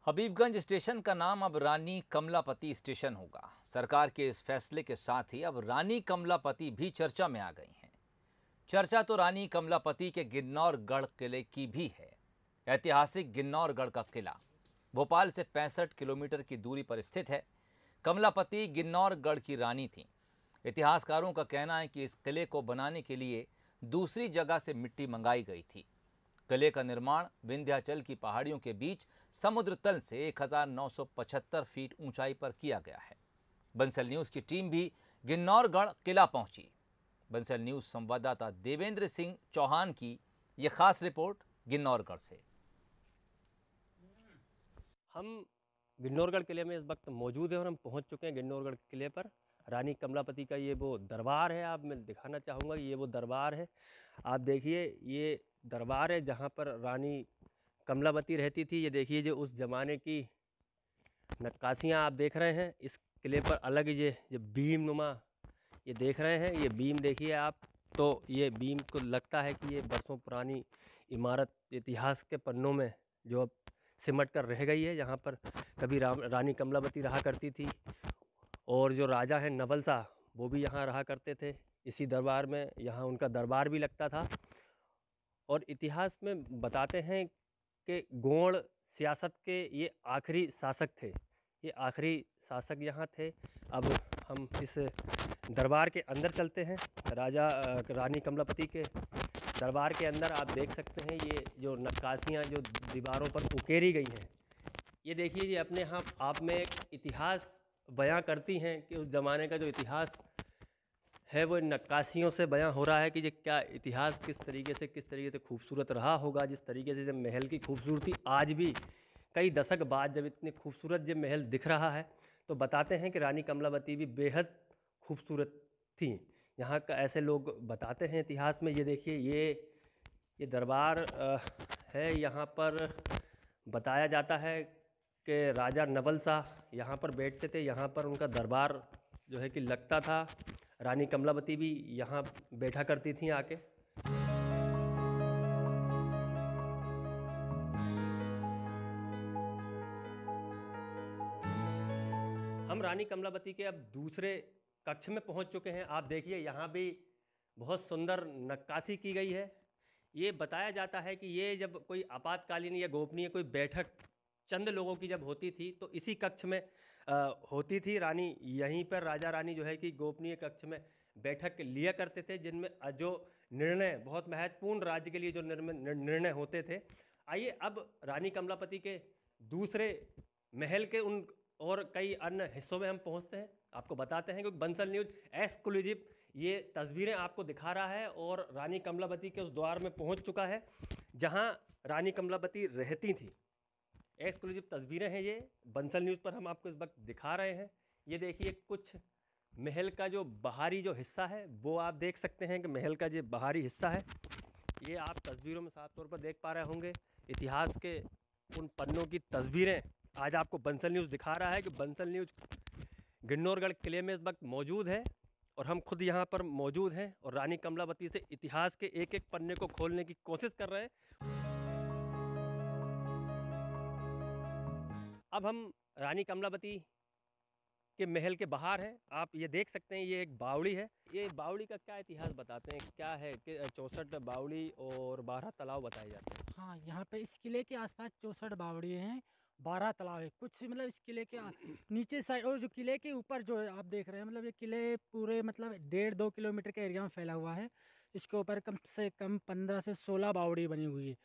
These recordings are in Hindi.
हबीबगंज स्टेशन का नाम अब रानी कमलापति स्टेशन होगा। सरकार के इस फैसले के साथ ही अब रानी कमलापति भी चर्चा में आ गई हैं। चर्चा तो रानी कमलापति के गिन्नौरगढ़ किले की भी है। ऐतिहासिक गिन्नौरगढ़ का किला भोपाल से 65 किलोमीटर की दूरी पर स्थित है। कमलापति गिन्नौरगढ़ की रानी थीं। इतिहासकारों का कहना है कि इस किले को बनाने के लिए दूसरी जगह से मिट्टी मंगाई गई थी। किले का निर्माण विंध्याचल की पहाड़ियों के बीच समुद्र तल से 1975 फीट ऊंचाई पर किया गया है। बंसल न्यूज की टीम भी गिन्नौरगढ़ किला पहुंची। बंसल न्यूज संवाददाता देवेंद्र सिंह चौहान की यह खास रिपोर्ट गिन्नौरगढ़ से। हम गिन्नौरगढ़ किले में इस वक्त मौजूद हैं और हम पहुंच चुके हैं गिन्नौरगढ़ किले पर। रानी कमलापति का ये वो दरबार है। आप मैं दिखाना चाहूँगा, ये वो दरबार है। आप देखिए, ये दरबार है जहाँ पर रानी कमलापति रहती थी। ये देखिए, जो उस ज़माने की नक्काशियाँ आप देख रहे हैं। इस किले पर अलग ये बीम नुमा ये देख रहे हैं। ये बीम देखिए आप, तो ये बीम को लगता है कि ये बरसों पुरानी इमारत इतिहास के पन्नों में जो अब सिमट कर रह गई है। यहाँ पर कभी रानी कमलापति रहा करती थी और जो राजा हैं नवल शाह, वो भी यहाँ रहा करते थे इसी दरबार में। यहाँ उनका दरबार भी लगता था। और इतिहास में बताते हैं कि गोंड सियासत के ये आखिरी शासक थे। ये आखिरी शासक यहाँ थे। अब हम इस दरबार के अंदर चलते हैं। रानी कमलापति के दरबार के अंदर आप देख सकते हैं, ये जो नक्काशियाँ जो दीवारों पर उकेरी गई हैं, ये देखिए, ये अपने आप में एक इतिहास बयां करती हैं कि उस ज़माने का जो इतिहास है वो नक्काशियों से बयां हो रहा है कि ये क्या इतिहास किस तरीके से खूबसूरत रहा होगा। जिस तरीके से महल की खूबसूरती आज भी कई दशक बाद जब इतनी खूबसूरत ये महल दिख रहा है, तो बताते हैं कि रानी कमलापति भी बेहद खूबसूरत थी। यहाँ का ऐसे लोग बताते हैं इतिहास में। ये देखिए, ये दरबार है। यहाँ पर बताया जाता है कि राजा नवल शाह यहाँ पर बैठते थे। यहाँ पर उनका दरबार जो है कि लगता था। रानी कमलापति भी यहाँ बैठा करती थी आके। हम रानी कमलापति के अब दूसरे कक्ष में पहुँच चुके हैं। आप देखिए, यहाँ भी बहुत सुंदर नक्काशी की गई है। ये बताया जाता है कि ये जब कोई आपातकालीन या गोपनीय कोई बैठक चंद लोगों की जब होती थी, तो इसी कक्ष में होती थी। रानी यहीं पर राजा रानी जो है कि गोपनीय कक्ष में बैठक लिया करते थे, जिनमें जो निर्णय बहुत महत्वपूर्ण राज्य के लिए जो निर्णय होते थे। आइए अब रानी कमलापति के दूसरे महल के उन और कई अन्य हिस्सों में हम पहुंचते हैं। आपको बताते हैं कि बंसल न्यूज एक्सक्लूसिव ये तस्वीरें आपको दिखा रहा है और रानी कमलापति के उस द्वार में पहुंच चुका है जहां रानी कमलापति रहती थी। एक्सक्लूसिव तस्वीरें हैं ये, बंसल न्यूज़ पर हम आपको इस वक्त दिखा रहे हैं। ये देखिए, कुछ महल का जो बाहरी जो हिस्सा है वो आप देख सकते हैं कि महल का जो बाहरी हिस्सा है, ये आप तस्वीरों में साफ तौर पर देख पा रहे होंगे। इतिहास के उन पन्नों की तस्वीरें आज आपको बंसल न्यूज़ दिखा रहा है कि बंसल न्यूज़ गिन्नौरगढ़ किले में इस वक्त मौजूद है और हम खुद यहाँ पर मौजूद हैं और रानी कमलापति से इतिहास के एक एक पन्ने को खोलने की कोशिश कर रहे हैं। अब हम रानी कमलापति के महल के बाहर हैं। आप ये देख सकते हैं, ये एक बावड़ी है। ये बावड़ी का क्या इतिहास बताते हैं, क्या है कि 64 बावड़ी और 12 तालाब बताए जाते हैं। हाँ, यहाँ पे इस किले के आसपास 64 बावड़ी हैं, 12 तालाब है। कुछ मतलब इस किले के नीचे साइड और जो किले के ऊपर जो है आप देख रहे हैं, मतलब ये किले पूरे मतलब 1.5-2 किलोमीटर के एरिया में फैला हुआ है। इसके ऊपर कम से कम 15 से 16 बावड़ी बनी हुई है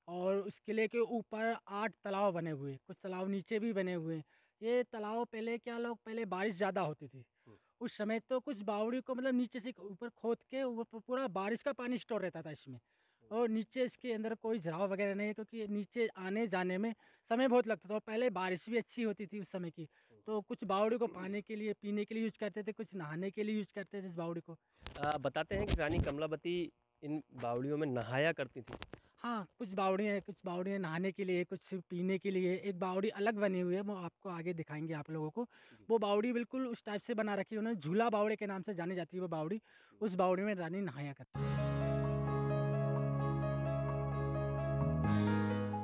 और इस किले के ऊपर 8 तालाब बने हुए हैं। कुछ तालाब नीचे भी बने हुए हैं। ये तालाब पहले क्या लोग पहले बारिश ज़्यादा होती थी उस समय, तो कुछ बावड़ी को मतलब नीचे से ऊपर खोद के ऊपर पूरा बारिश का पानी स्टोर रहता था इसमें। और नीचे इसके अंदर कोई झराव वगैरह नहीं है, क्योंकि नीचे आने जाने में समय बहुत लगता था और पहले बारिश भी अच्छी होती थी उस समय की। तो कुछ बावड़ी को पानी के लिए पीने के लिए यूज करते थे, कुछ नहाने के लिए यूज करते थे इस बावड़ी को। बताते हैं कि रानी कमलापति इन बावड़ियों में नहाया करती थी। हाँ, कुछ बावड़ियाँ नहाने के लिए, कुछ पीने के लिए। एक बावड़ी अलग बनी हुई है, वो आपको आगे दिखाएंगे आप लोगों को। वो बावड़ी बिल्कुल उस टाइप से बना रखी है उन्होंने, झूला बावड़ी के नाम से जानी जाती है वो बावड़ी। उस बावड़ी में रानी नहाया करती है।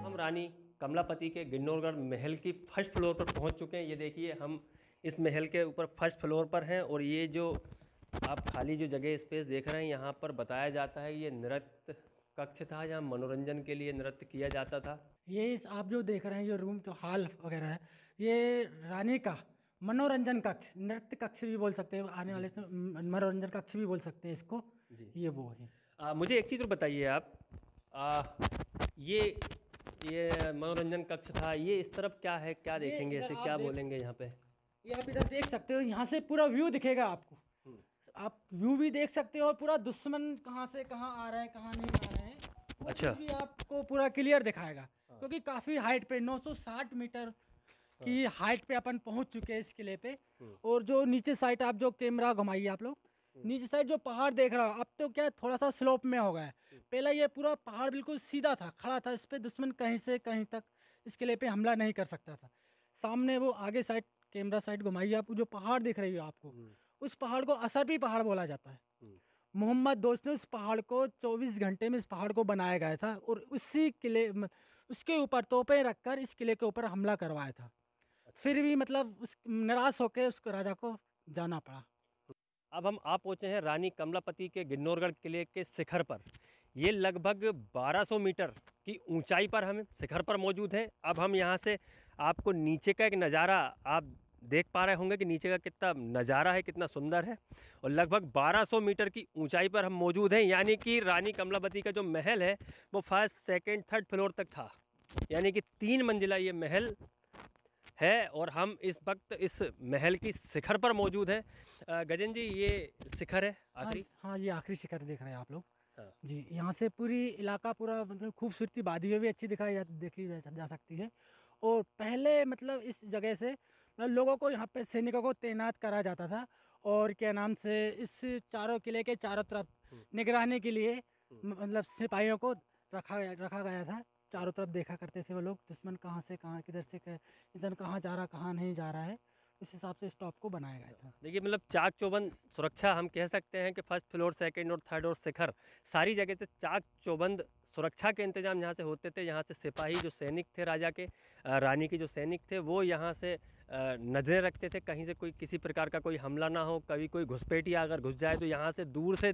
हम रानी कमलापति के गिन्नौरगढ़ महल की फर्स्ट फ्लोर पर पहुंच चुके हैं। ये देखिए, हम इस महल के ऊपर फर्स्ट फ्लोर पर हैं और ये जो आप खाली जो जगह स्पेस देख रहे हैं, यहाँ पर बताया जाता है ये नृत्य कक्ष था, जहाँ मनोरंजन के लिए नृत्य किया जाता था। आप जो देख रहे हैं ये रूम जो हॉल वगैरह है, ये रानी का मनोरंजन कक्ष, नृत्य कक्ष भी बोल सकते हैं, आने वाले समय मनोरंजन कक्ष भी बोल सकते हैं इसको जी। ये वो है। मुझे एक चीज़ और बताइए आप, ये मनोरंजन कक्ष था, ये इस तरफ क्या है, क्या ये देखेंगे, इधर ऐसे आप क्या देख बोलेंगे यहाँ पे? ये आप इधर देख सकते हो, यहाँ से पूरा व्यू दिखेगा आपको। आप व्यू भी देख सकते हो और पूरा दुश्मन कहाँ से कहाँ आ रहे हैं, कहाँ नहीं आ रहे हैं, वो अच्छा। चीज़ भी आपको पूरा क्लियर दिखाएगा। क्योंकि काफ़ी हाइट पे 960 मीटर की हाइट पे अपन पहुंच चुके हैं इस किले पे। और जो नीचे साइड आप जो कैमरा घुमाइए आप लोग, नीचे साइड जो पहाड़ देख रहा हो, अब तो क्या थोड़ा सा स्लोप में हो गया है। पहले ये पूरा पहाड़ बिल्कुल सीधा था, खड़ा था, इस पे दुश्मन कहीं से कहीं तक इस किले पे हमला नहीं कर सकता था। सामने वो आगे साइड कैमरा साइड घुमाइए, आप जो पहाड़ दिख रही हो आपको, उस पहाड़ को असरपी पहाड़ बोला जाता है। मोहम्मद दोस्त ने उस पहाड़ को 24 घंटे में इस पहाड़ को बनाया गया था और उसी किले उसके ऊपर तोपें रखकर इस किले के ऊपर हमला करवाया था। फिर भी मतलब उस निराश होकर उसको राजा को जाना पड़ा। अब हम आ पहुँचे हैं रानी कमलापति के गिन्नौरगढ़ किले के शिखर पर। ये लगभग 1200 मीटर की ऊंचाई पर हम शिखर पर मौजूद हैं। अब हम यहाँ से आपको नीचे का एक नज़ारा आप देख पा रहे होंगे कि नीचे का कितना नज़ारा है, कितना सुंदर है। और लगभग 1200 मीटर की ऊंचाई पर हम मौजूद हैं, यानी कि रानी कमलापति का जो महल है वो फर्स्ट, सेकंड, थर्ड फ्लोर तक था, यानी कि 3 मंजिला ये महल है। और हम इस वक्त इस महल की शिखर पर मौजूद हैं। गजन जी, ये शिखर है आखिरी? हाँ, ये आखिरी शिखर देख रहे हैं आप लोग। हाँ। जी, यहाँ से पूरी इलाका पूरा मतलब खूबसूरती वादियाँ भी अच्छी देखी जा सकती है। और पहले मतलब इस जगह से मतलब लोगों को यहाँ पे सैनिकों को तैनात करा जाता था और क्या नाम से इस चारों किले के चारों तरफ निगरानी के लिए मतलब सिपाहियों को रखा गया था। चारों तरफ देखा करते थे वो लोग, दुश्मन कहाँ से कहाँ, किधर से इंसान कहाँ जा रहा, कहाँ नहीं जा रहा है, इस हिसाब से स्टॉप को बनाया गया था। देखिए, मतलब चाक चौबंद सुरक्षा हम कह सकते हैं कि फर्स्ट फ्लोर, सेकंड और थर्ड और शिखर सारी जगह से चाक चौबंद सुरक्षा के इंतजाम यहाँ से होते थे। यहाँ से सिपाही जो सैनिक थे राजा के, रानी के जो सैनिक थे, वो यहाँ से नजरें रखते थे, कहीं से कोई किसी प्रकार का कोई हमला ना हो। कभी कोई घुसपैठिया अगर घुस जाए तो यहाँ से दूर से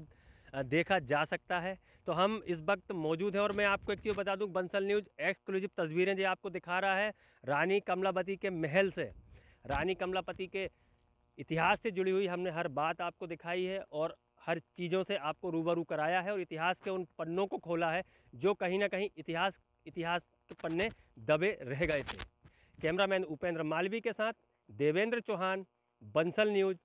देखा जा सकता है। तो हम इस वक्त मौजूद हैं और मैं आपको एक चीज़ बता दूं, बंसल न्यूज़ एक्सक्लूसिव तस्वीरें जो आपको दिखा रहा है रानी कमलापति के महल से। रानी कमलापति के इतिहास से जुड़ी हुई हमने हर बात आपको दिखाई है और हर चीज़ों से आपको रूबरू कराया है और इतिहास के उन पन्नों को खोला है जो कहीं ना कहीं इतिहास के पन्ने दबे रह गए थे। कैमरामैन उपेंद्र मालवी के साथ देवेंद्र चौहान, बंसल न्यूज़।